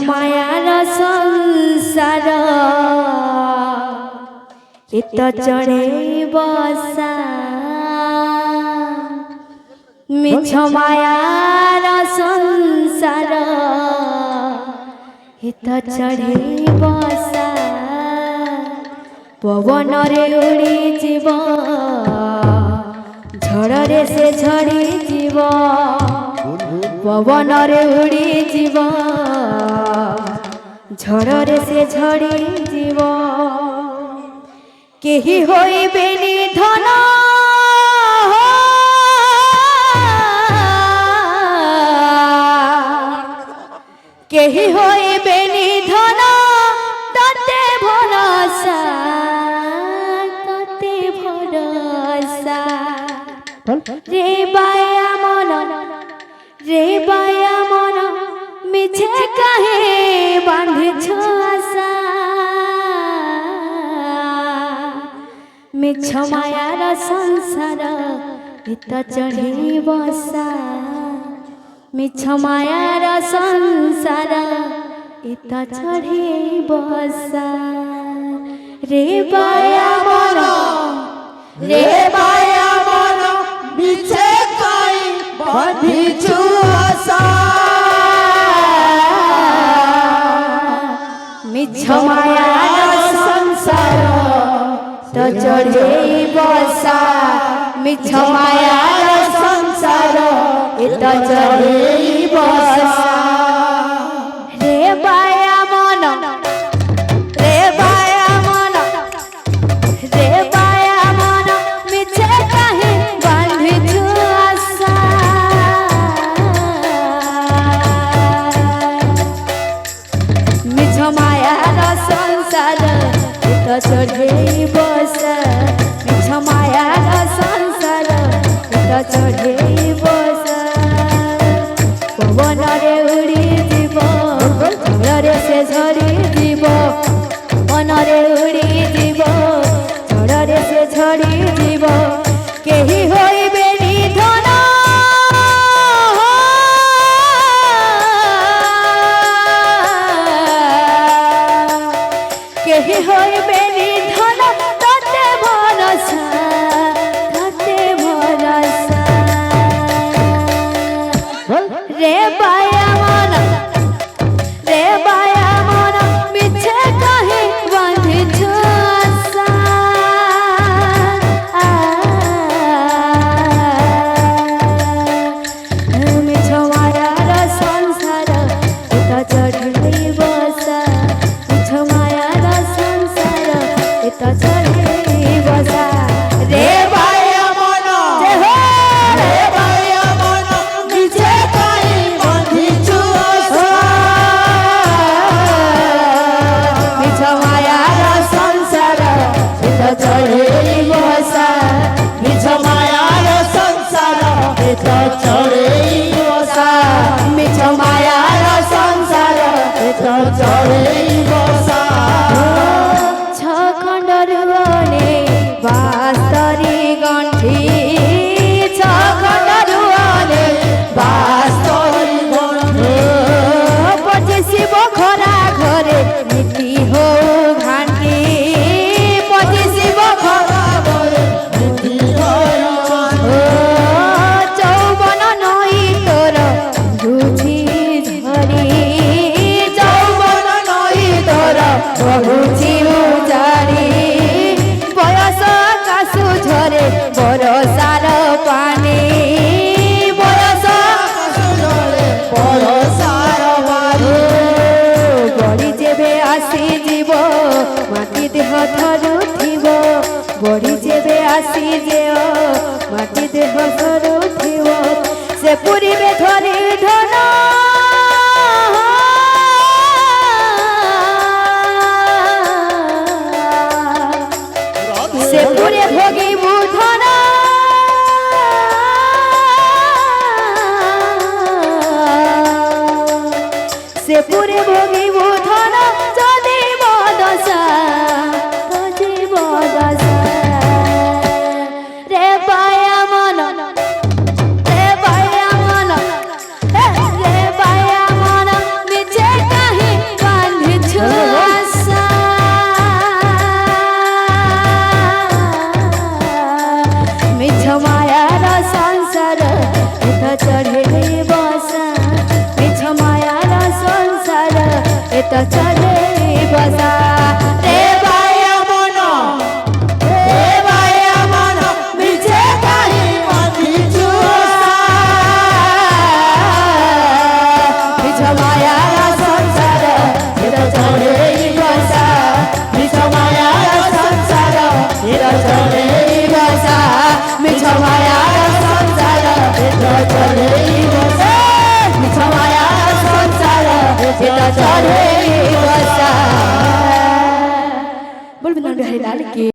মায়ার সংসার এত চড়ে বসা মিছ মায়ার সংসার এত চড়ে বসা পবনরে উড়ি জীব ঝড়রে সে ঝড়ি জীব পবনরে উড়ি জীব ঝড়রে সে ঝড়ি জীব কেহি হইবে নিধন কেহি হইবে নিধন ততে ভরসা ততে ভরসা রে বায়া মন রে বায়া মন মিছে কাহে বাঁধিছ আশা মিছ মায়ার সংসার এত চড়ে বসা মিছ মায়ার সংসার এত চড়ে বসা রে বায়া মন রে বায়া মন মিছে কাই বাঁধিছু আশা মিছ মায়ার সংসার তো চড়ে বসা মিছ মায়ার সংসার এত চড়ে বসা রে বায়া মন রে বায়া মন রে বায়া মন মিছে কাহে বাঁধিছু আশা মিছ মায়ার সংসার এত চড়ে বসা মিছ মায়ার সংসার এত চড়ে বসা পবনরে উড়ি জীব ঝড়রে সে ঝড়ি জীব পবনরে উড়ি জীব ঝড়রে সে ঝড়ি জীব কেহি হইবে নিধন কেহি হইবে নিধন ততে ভরসা ততে ভরসা রে বায়া মন রে বায়া মন মিছে কাহে বাঁধিছ আশা মিছ মায়ার সংসার এত চড়ে বসা মিছ মায়ার সংসার এত চড়ে বসা রে বায়া মন রে বায়া মন মিছে কাই বাঁধিছু আশা মিছ মায়ার সংসার এত চড়ে বসা মিছ মায়ার সংসার এত চড়ে বসা মিছ মায়ার সংসার এত চড়ে বসা ছখণ্ডর বনে বাস্তরি গণ্ঠি ছখণ্ডর বনে বাস্তরি গণ্ঠি পচিশিব খরা ঘরে নীতি হো ঘাঁটি পচিশিব খরা ঘরে নীতি হয় যৌবন নই তোর বুঝি ঝরি যৌবন নই তোর বুঝি উজাড়ি বয়স কাশু ঝরে বরসার পানি বয়স পরসার বাড়ি বড়ি যেবে আসি জীব মাটি দেহ ধরুথিব বড়ি যেবে আসি যেও মাটি দেহ ধরুথিব সে পুরিবে ধরি ধন সে পুরে ভোগিব ধন সে পুরে ভোগিব ধন যদি বদশা রে বায়া মন রে বায়া মন সেটা চলে বসা রে ভাইয়া মন রে ভাইয়া মন মিছে কাহি মতি চুষা মিছ মায়ার সংসার সেটা চলে বসা মিছ মায়ার সংসার সেটা চলে বসা মিছ মায়ার সংসার সেটা চলে বসা মিছ মায়ার সংসার সেটা চলে বসা বলবেন না বিহারি লাল কি